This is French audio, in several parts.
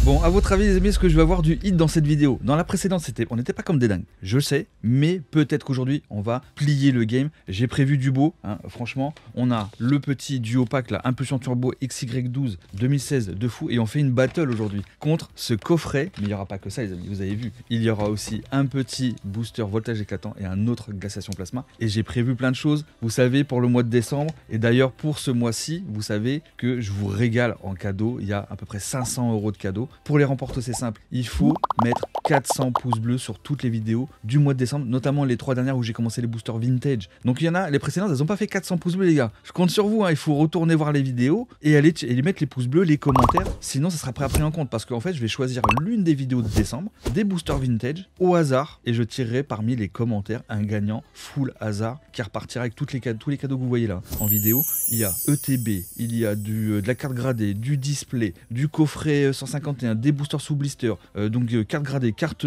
Bon, à votre avis les amis, est-ce que je vais avoir du hit dans cette vidéo? Dans la précédente, on n'était pas comme des dingues, je le sais, mais peut-être qu'aujourd'hui, on va plier le game. J'ai prévu du beau, hein, franchement. On a le petit duo pack là, Impulsion Turbo XY12 2016 de fou, et on fait une battle aujourd'hui contre ce coffret. Mais il n'y aura pas que ça les amis, vous avez vu. Il y aura aussi un petit booster voltage éclatant et un autre glaciation plasma. Et j'ai prévu plein de choses, vous savez, pour le mois de décembre. Et d'ailleurs, pour ce mois-ci, vous savez que je vous régale en cadeau. Il y a à peu près 500 € de cadeaux. Pour les remporter, c'est simple. Il faut mettre 400 pouces bleus sur toutes les vidéos du mois de décembre, notamment les 3 dernières où j'ai commencé les boosters vintage. Donc il y en a, les précédentes, elles n'ont pas fait 400 pouces bleus, les gars. Je compte sur vous, hein. Il faut retourner voir les vidéos et aller mettre les pouces bleus, les commentaires. Sinon, ça sera pas pris en compte parce qu'en fait, je vais choisir l'une des vidéos de décembre, des boosters vintage au hasard, et je tirerai parmi les commentaires un gagnant full hasard qui repartira avec tous les cadeaux que vous voyez là en vidéo. Il y a ETB, il y a de la carte gradée, du display, du coffret 151, des boosters sous blister, donc carte gradée, carte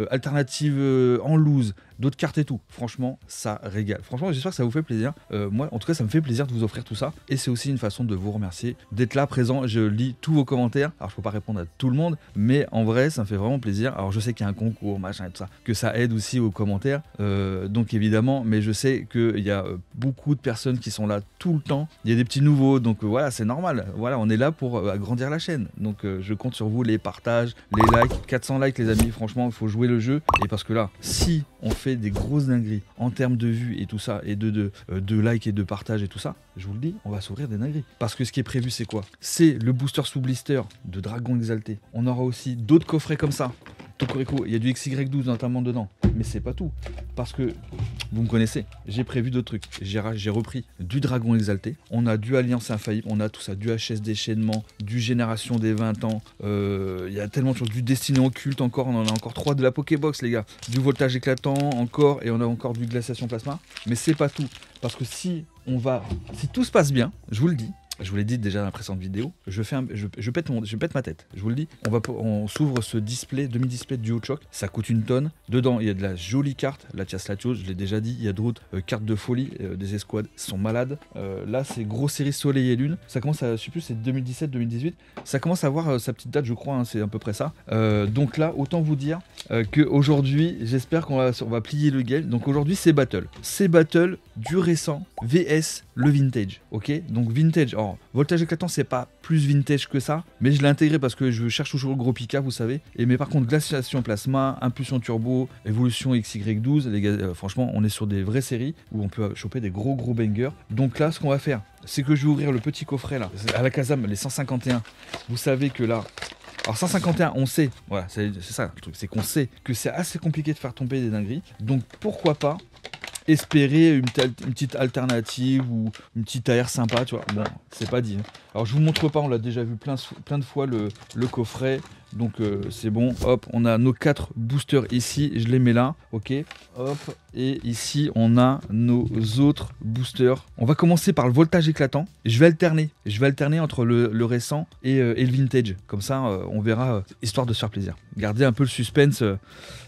alternative en loose, d'autres cartes et tout. Franchement, ça régale. Franchement, j'espère que ça vous fait plaisir. Moi, en tout cas, ça me fait plaisir de vous offrir tout ça. Et c'est aussi une façon de vous remercier d'être là, présent. Je lis tous vos commentaires. Alors, je peux pas répondre à tout le monde, mais en vrai, ça me fait vraiment plaisir. Alors, je sais qu'il y a un concours, machin et tout ça, que ça aide aussi aux commentaires. Donc, évidemment, mais je sais qu'il y a beaucoup de personnes qui sont là tout le temps. Il y a des petits nouveaux, donc voilà, c'est normal. Voilà, on est là pour agrandir la chaîne. Donc, je compte sur vous, les partages, les likes. 400 likes, les amis. Franchement, il faut jouer le jeu. Et parce que là, si on fait des grosses dingueries en termes de vues et tout ça, et de likes et de partage et tout ça, je vous le dis, on va s'ouvrir des dingueries. Parce que ce qui est prévu, c'est quoi? C'est le booster sous blister de Dragon Exalté. On aura aussi d'autres coffrets comme ça. Tokorico, il y a du XY12 notamment dedans. Mais c'est pas tout. Parce que, vous me connaissez, j'ai prévu d'autres trucs. J'ai repris du Dragon Exalté. On a du Alliance Infaillible, on a tout ça, du HS Déchaînement, du Génération des 20 ans. Il y a tellement de choses. Du Destiné Occulte encore, on en a encore 3 de la Pokébox, les gars. Du Voltage Éclatant encore, et on a encore du Glaciation Plasma. Mais c'est pas tout. Parce que si tout se passe bien, je vous le dis, je vous l'ai dit déjà dans la précédente vidéo, je pète ma tête, je vous le dis. On s'ouvre ce display, demi-display Duo Choc, ça coûte une tonne. Dedans, il y a de la jolie carte, la Latias Latios, je l'ai déjà dit. Il y a d'autres cartes de folie, des escouades sont malades. Là, c'est gros série Soleil et Lune. Ça commence à, je sais plus, c'est 2017-2018. Ça commence à avoir sa petite date, je crois, hein, c'est à peu près ça. Donc là, autant vous dire qu'aujourd'hui, j'espère qu'on va plier le game. Donc aujourd'hui, c'est Battle. C'est Battle du récent VS le vintage, ok? Donc vintage, alors voltage éclatant c'est pas plus vintage que ça, mais je l'ai intégré parce que je cherche toujours le gros Pika, vous savez. Mais par contre glaciation plasma, impulsion turbo, évolution XY12, les gars, franchement on est sur des vraies séries où on peut choper des gros bangers. Donc là ce qu'on va faire, c'est que je vais ouvrir le petit coffret là, à la Kazam, les 151. Vous savez que là, alors 151, on sait, voilà, c'est ça le truc, c'est qu'on sait que c'est assez compliqué de faire tomber des dingueries. Donc pourquoi pas espérer une petite alternative ou une petite AR sympa, tu vois. Bon, c'est pas dit. Alors je vous montre pas, on l'a déjà vu plein de fois le coffret. Donc c'est bon, hop, on a nos 4 boosters ici, je les mets là, ok, hop, et ici on a nos autres boosters. On va commencer par le voltage éclatant, je vais alterner entre le récent et le vintage, comme ça on verra, histoire de se faire plaisir. Gardez un peu le suspense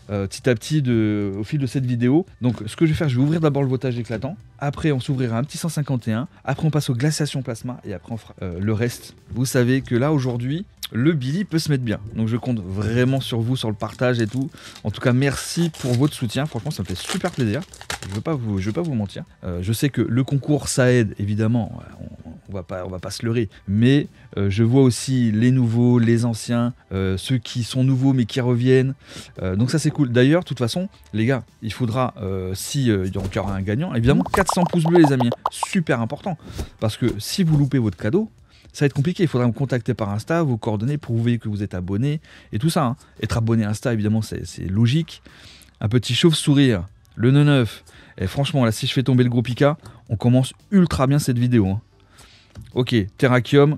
petit à petit au fil de cette vidéo. Donc ce que je vais faire, je vais ouvrir d'abord le voltage éclatant, après on s'ouvrira un petit 151, après on passe aux glaciations plasma, et après on fera le reste. Vous savez que là aujourd'hui, le Billy peut se mettre bien. Donc je compte vraiment sur vous, sur le partage et tout. En tout cas, merci pour votre soutien. Franchement, ça me fait super plaisir. Je veux pas vous mentir. Je sais que le concours, ça aide, évidemment. On va pas se leurrer. Mais je vois aussi les nouveaux, les anciens, ceux qui sont nouveaux mais qui reviennent. Donc ça, c'est cool. D'ailleurs, de toute façon, les gars, il faudra, si il y aura un gagnant, évidemment, 400 pouces bleus, les amis. Super important. Parce que si vous loupez votre cadeau, ça va être compliqué, il faudra me contacter par Insta, vos coordonnées, prouver que vous êtes abonné et tout ça. Hein. Être abonné à Insta, évidemment, c'est logique. Un petit chauve-sourire, le 9. Et franchement, là, si je fais tomber le gros Pika, on commence ultra bien cette vidéo. Hein. Ok, Terrakium.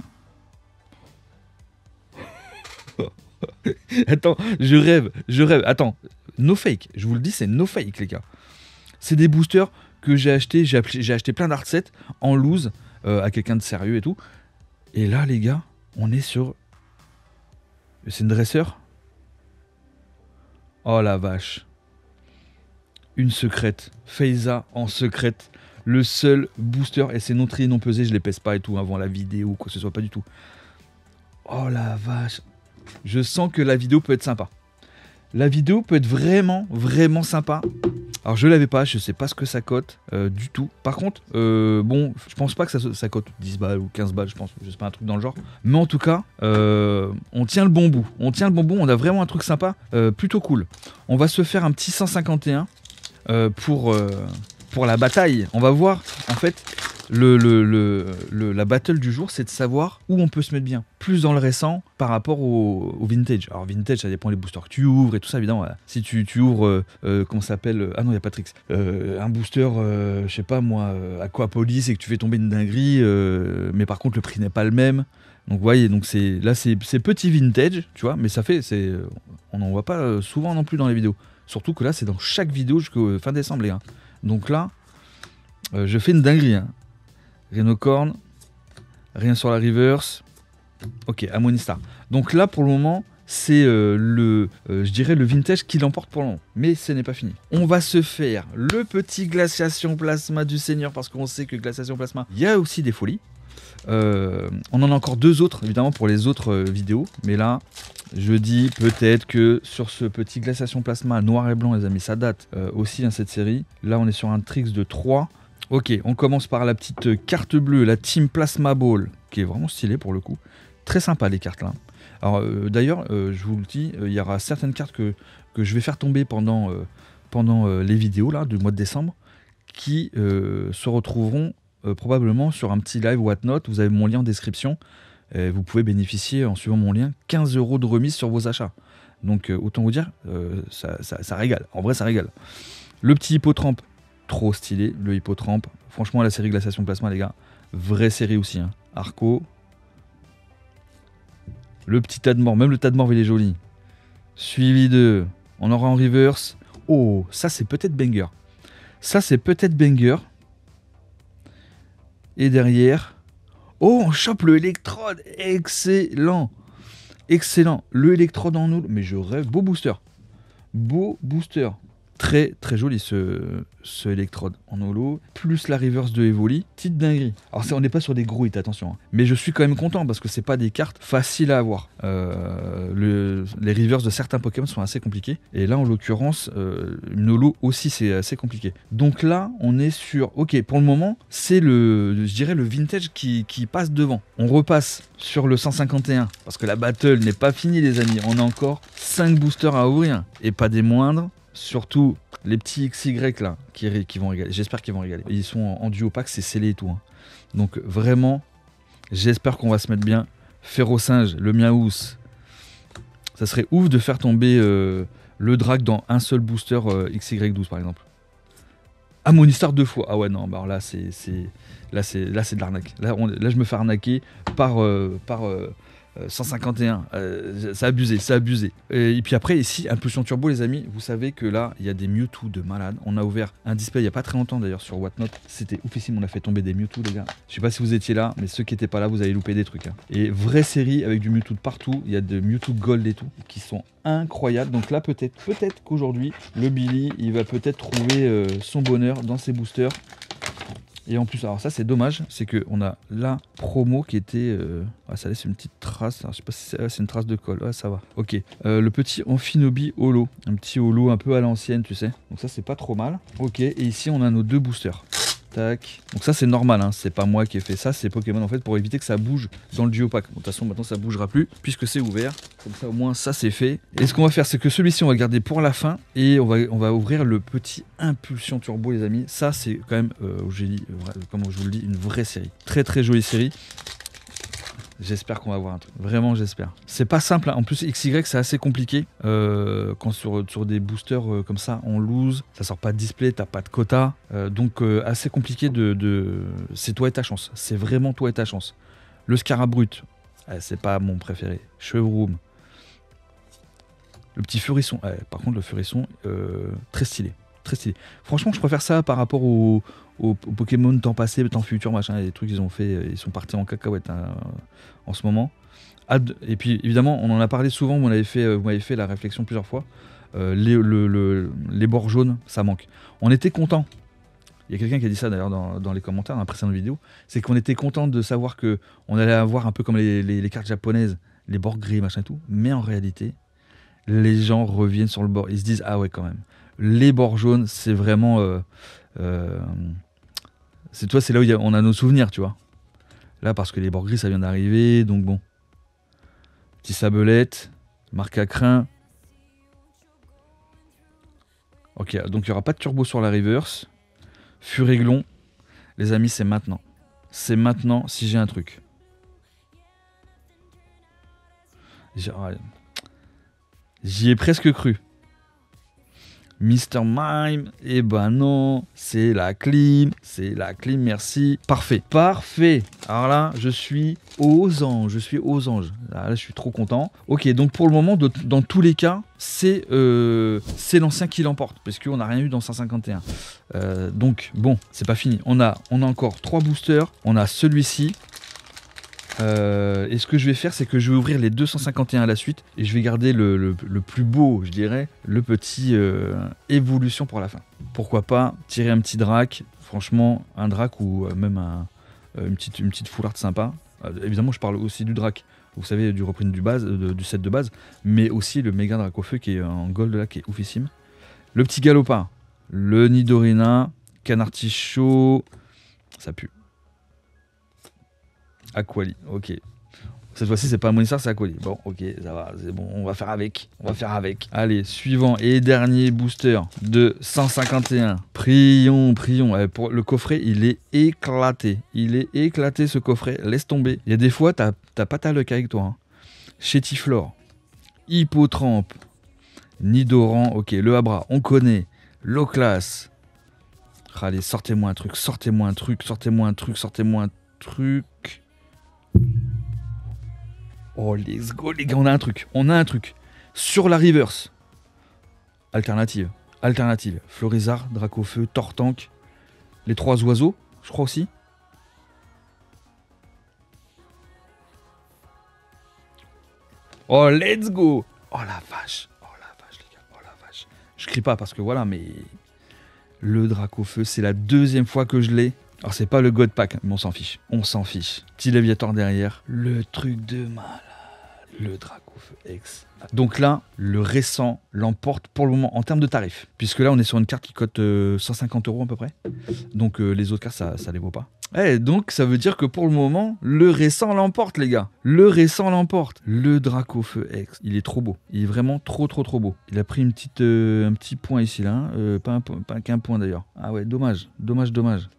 Attends, je rêve. Attends, no fake, je vous le dis, c'est no fake, les gars. C'est des boosters que j'ai acheté. J'ai acheté plein d'art sets en loose à quelqu'un de sérieux et tout. Et là, les gars, on est sur... C'est une dresseur? Oh la vache. Une secrète. Faiza en secrète. Le seul booster. Et c'est non trié, non pesé. Je les pèse pas et tout avant la vidéo ou quoi que ce soit. Pas du tout. Oh la vache. Je sens que la vidéo peut être sympa. La vidéo peut être vraiment, vraiment sympa. Alors je l'avais pas, je sais pas ce que ça cote du tout. Par contre, bon, je pense pas que ça cote 10 balles ou 15 balles, je pense. Je sais pas, un truc dans le genre. Mais en tout cas, on tient le bon bout. On tient le bon bout, on a vraiment un truc sympa, plutôt cool. On va se faire un petit 151 pour la bataille. On va voir, en fait, la battle du jour, c'est de savoir où on peut se mettre bien. Plus dans le récent par rapport au vintage. Alors vintage, ça dépend des boosters que tu ouvres et tout ça, évidemment. Voilà. Si tu ouvres, comment ça s'appelle, ah non, il n'y a pas Trix. Un booster, je sais pas moi, Aquapolis et que tu fais tomber une dinguerie, mais par contre le prix n'est pas le même. Donc vous voyez, donc c'est petit vintage, tu vois, mais ça fait, on n'en voit pas souvent non plus dans les vidéos. Surtout que là, c'est dans chaque vidéo jusqu'au fin décembre, les gars. Donc là, je fais une dinguerie. Hein. Rhinocorn, rien sur la reverse. Ok, Ammonistar. Donc là, pour le moment, c'est je dirais le vintage qui l'emporte pour le moment. Mais ce n'est pas fini. On va se faire le petit Glaciation Plasma du Seigneur, parce qu'on sait que Glaciation Plasma, il y a aussi des folies. On en a encore 2 autres, évidemment, pour les autres vidéos. Mais là, je dis peut-être que sur ce petit Glaciation Plasma noir et blanc, les amis, ça date aussi, hein, cette série. Là, on est sur un Trix de 3. Ok, on commence par la petite carte bleue, la Team Plasma Ball, qui est vraiment stylée pour le coup. Très sympa les cartes là. Alors d'ailleurs, je vous le dis, il y aura certaines cartes que je vais faire tomber pendant les vidéos là, du mois de décembre, qui se retrouveront probablement sur un petit live whatnot. Vous avez mon lien en description. Vous pouvez bénéficier, en suivant mon lien, 15 € de remise sur vos achats. Donc autant vous dire, ça régale. En vrai, ça régale. Le petit Hippotrampe. Trop stylé, le Hippotrampe. Franchement, la série Glaciation Plasma, les gars, vraie série aussi. Hein. Arco. Le petit tas de mort, même le tas de mort, il est joli. Suivi de. On aura en reverse. Oh, ça, c'est peut-être banger. Ça, c'est peut-être banger. Et derrière. Oh, on chope le électrode. Excellent. Excellent. Le électrode en nous. Mais je rêve. Beau booster. Beau booster. Très très joli ce électrode en holo, plus la reverse de Evoli, petite dinguerie. Alors on n'est pas sur des gros hits, attention, hein. Mais je suis quand même content parce que c'est pas des cartes faciles à avoir. Les reverse de certains Pokémon sont assez compliqués, et là en l'occurrence, une holo aussi c'est assez compliqué. Donc là on est sur, ok, pour le moment c'est je dirais le vintage qui passe devant. On repasse sur le 151 parce que la battle n'est pas finie, les amis. On a encore 5 boosters à ouvrir et pas des moindres. Surtout les petits XY là qui vont régaler. J'espère qu'ils vont régaler. Ils sont en duo pack, c'est scellé et tout. Hein. Donc vraiment, j'espère qu'on va se mettre bien. Ferrosinge, le Miaous. Ça serait ouf de faire tomber le Drag dans un seul booster XY12 par exemple. Ammonistar 2 fois. Ah ouais non, bah alors là c'est de l'arnaque. Là je me fais arnaquer par 151, c'est abusé, c'est abusé. Et puis après, ici, Impulsion Turbo, les amis, vous savez que là, il y a des Mewtwo de malade. On a ouvert un display il n'y a pas très longtemps d'ailleurs sur Whatnot. C'était oufissime, on a fait tomber des Mewtwo, les gars. Je sais pas si vous étiez là, mais ceux qui n'étaient pas là, vous avez loupé des trucs. Hein. Et vraie série avec du Mewtwo de partout. Il y a de Mewtwo Gold et tout, qui sont incroyables. Donc là, peut-être qu'aujourd'hui, le Billy, il va peut-être trouver son bonheur dans ses boosters. Et en plus, alors ça c'est dommage, c'est qu'on a la promo qui était... ça laisse une petite trace, alors, je sais pas si c'est une trace de colle, ça va. Ok, le petit Amphinobi holo, un petit holo un peu à l'ancienne, tu sais. Donc ça c'est pas trop mal. Ok, et ici on a nos 2 boosters. Tac. Donc ça c'est normal, hein. C'est pas moi qui ai fait ça, c'est Pokémon en fait pour éviter que ça bouge dans le duo pack. De toute façon maintenant ça bougera plus puisque c'est ouvert. Comme ça au moins ça c'est fait. Et ce qu'on va faire c'est que celui-ci on va garder pour la fin et on va ouvrir le petit Impulsion Turbo, les amis. Ça c'est quand même, comme je vous le dis, une vraie série. Très très jolie série. J'espère qu'on va avoir un truc. Vraiment, j'espère. C'est pas simple. Hein. En plus, XY, c'est assez compliqué. Quand sur des boosters comme ça, on lose. Ça sort pas de display, t'as pas de quota. Donc, assez compliqué c'est toi et ta chance. C'est vraiment toi et ta chance. Le Scarabrut, c'est pas mon préféré. Chevroom. Le petit Furisson. Par contre, le Furisson, très stylé. Très stylé. Franchement, je préfère ça par rapport au Pokémon temps passé, temps futur, machin, les trucs qu'ils ont fait, ils sont partis en cacahuète hein, en ce moment. Et puis évidemment, on en a parlé souvent, vous m'avez fait la réflexion plusieurs fois. Les bords jaunes, ça manque. On était content. Il y a quelqu'un qui a dit ça d'ailleurs dans les commentaires dans la précédente vidéo, c'est qu'on était content de savoir que on allait avoir un peu comme les cartes japonaises, les bords gris, machin et tout. Mais en réalité, les gens reviennent sur le bord. Ils se disent, ah ouais, quand même. Les bords jaunes, c'est vraiment... c'est là où on a nos souvenirs, tu vois. Là, parce que les bords gris, ça vient d'arriver, donc bon. Petit sabelette, marque à crin. Ok, donc il n'y aura pas de turbo sur la reverse. Furiglon, les amis, c'est maintenant. C'est maintenant si j'ai un truc. J'y ai presque cru. Mr. Mime, eh ben non, c'est la clim, merci. Parfait, parfait. Alors là, je suis aux anges, Là, je suis trop content. Ok, donc pour le moment, dans tous les cas, c'est l'ancien qui l'emporte, parce qu'on n'a rien eu dans 151. Donc bon, c'est pas fini. On a encore 3 boosters, on a celui-ci. Et ce que je vais faire, c'est que je vais ouvrir les 251 à la suite et je vais garder le plus beau, je dirais, le petit évolution pour la fin. Pourquoi pas tirer un petit drac, franchement, un drac ou même une petite full art sympa. Évidemment, je parle aussi du drac, vous savez, du reprint du set de base, mais aussi le méga drac au feu qui est en gold là, qui est oufissime. Le petit galopin, le Nidorina, Canartichaud, ça pue. Aquali, ok. Cette fois-ci, c'est pas un Morningstar, c'est Aquali. Bon, ok, ça va, c'est bon, on va faire avec. Allez, suivant et dernier booster de 151. Prions. Pour le coffret, il est éclaté. Ce coffret. Laisse tomber. Il y a des fois, t'as pas ta luck avec toi. Hein. Chétiflore, Hippotrampe, Nidoran, ok. Le Abra, on connaît. L'Oclas. Allez, sortez-moi un truc. Oh, let's go, les gars, on a un truc. Sur la reverse. Alternative. Florizard, Dracofeu, Tortank. Les 3 oiseaux, je crois aussi. Oh, let's go. Oh la vache, les gars. Je crie pas parce que voilà, mais... Le Dracofeu, c'est la 2e fois que je l'ai. Alors c'est pas le God Pack, mais on s'en fiche. Petit Léviator derrière. Le truc de malade. Le Dracofeu X. Donc là, le récent l'emporte pour le moment en termes de tarifs. Puisque là, on est sur une carte qui cote 150 € à peu près. Donc les autres cartes, ça les vaut pas. Donc ça veut dire que pour le moment, le récent l'emporte, les gars. Le Dracofeu X. Il est trop beau. Il est vraiment trop beau. Il a pris un petit point ici, là. Pas qu'un point d'ailleurs. Ah ouais, dommage.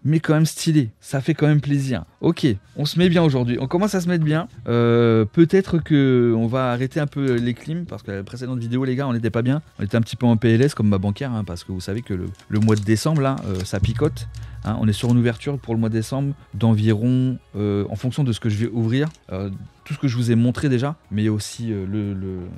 Mais quand même stylé. Ça fait quand même plaisir. Ok, on se met bien aujourd'hui. On commence à se mettre bien. Peut-être qu'on va arrêter un peu les clims. Parce que la précédente vidéo, les gars, on n'était pas bien. On était un petit peu en PLS comme ma bancaire. Hein, parce que vous savez que le mois de décembre, là, ça picote. Hein, on est sur une ouverture pour le mois de décembre d'environ, en fonction de ce que je vais ouvrir, tout ce que je vous ai montré déjà, mais aussi le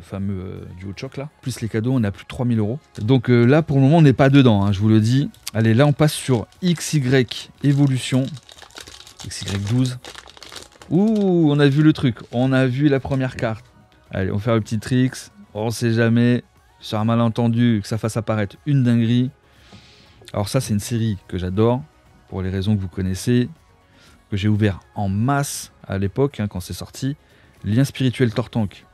fameux duo de choc là, plus les cadeaux, on a plus de 3000 €. Donc là pour le moment on n'est pas dedans, hein, je vous le dis. Allez, là on passe sur XY Evolution, XY12. Ouh, on a vu le truc, on a vu la première carte. Allez, on va faire le petit tricks, on sait jamais, sur un malentendu, que ça fasse apparaître une dinguerie. Alors ça c'est une série que j'adore, pour les raisons que vous connaissez, que j'ai ouvert en masse à l'époque, hein, quand c'est sorti. Lien spirituel Tortank,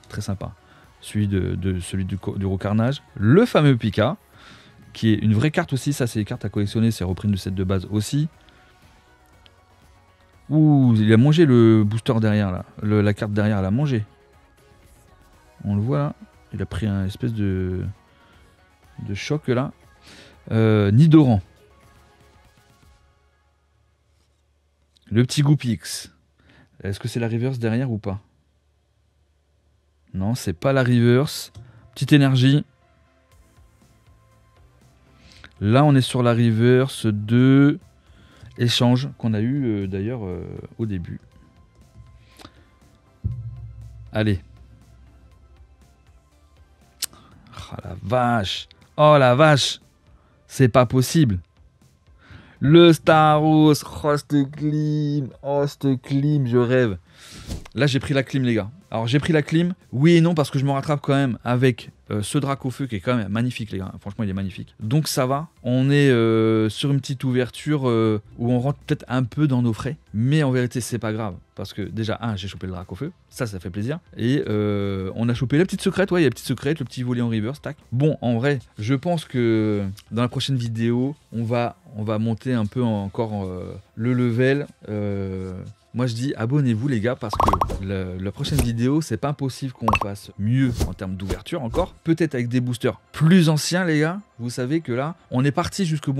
très sympa. Celui du Rocarnage. Le fameux Pika, qui est une vraie carte aussi, ça c'est les cartes à collectionner, c'est repris du set de base aussi. Ouh, il a mangé le booster derrière là, la carte derrière elle a mangé. On le voit là, il a pris un espèce de choc là. Nidoran. Le petit Goupix. Est-ce que c'est la reverse derrière ou pas? Non, c'est pas la reverse. Petite énergie. Là, on est sur la reverse de échange qu'on a eu d'ailleurs au début. Allez. Oh la vache. Oh la vache. C'est pas possible. Le Staros, oh cette clim, je rêve. Là j'ai pris la clim les gars. Alors j'ai pris la clim, oui et non, parce que je me rattrape quand même avec ce Dracofeu qui est quand même magnifique les gars, franchement il est magnifique. Donc ça va, on est sur une petite ouverture où on rentre peut-être un peu dans nos frais, mais en vérité c'est pas grave, parce que déjà j'ai chopé le Dracofeu, ça fait plaisir, et on a chopé la petite secrète, ouais il y a la petite secrète, le petit volet en reverse, tac. Bon en vrai, je pense que dans la prochaine vidéo, on va monter un peu encore le level. Moi je dis abonnez-vous les gars, parce que la prochaine vidéo c'est pas impossible qu'on fasse mieux en termes d'ouverture encore, peut-être avec des boosters plus anciens les gars. Vous savez que là on est parti jusqu'au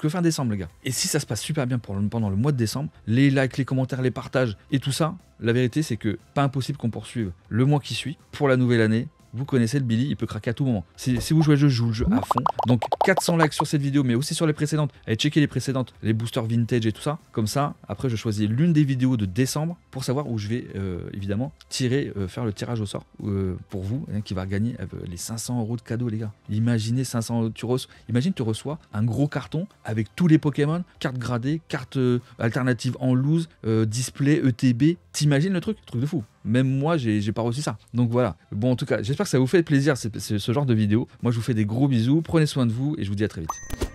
fin décembre les gars, et si ça se passe super bien pendant le mois de décembre, les likes, les commentaires, les partages et tout ça, la vérité c'est que pas impossible qu'on poursuive le mois qui suit pour la nouvelle année. Vous connaissez le Billy, il peut craquer à tout moment. Si vous jouez le jeu, je joue le jeu à fond. Donc 400 likes sur cette vidéo, mais aussi sur les précédentes. Allez checker les précédentes, les boosters vintage et tout ça. Comme ça, après je choisis l'une des vidéos de décembre pour savoir où je vais évidemment faire le tirage au sort pour vous, qui va gagner les 500 € de cadeaux les gars. Imaginez 500 €, imagine tu reçois un gros carton avec tous les Pokémon, cartes gradées, cartes alternatives en loose, display ETB. T'imagines le truc de fou. Même moi, j'ai pas reçu ça. Donc voilà. Bon, en tout cas, j'espère que ça vous fait plaisir ce genre de vidéo. Moi, je vous fais des gros bisous. Prenez soin de vous et je vous dis à très vite.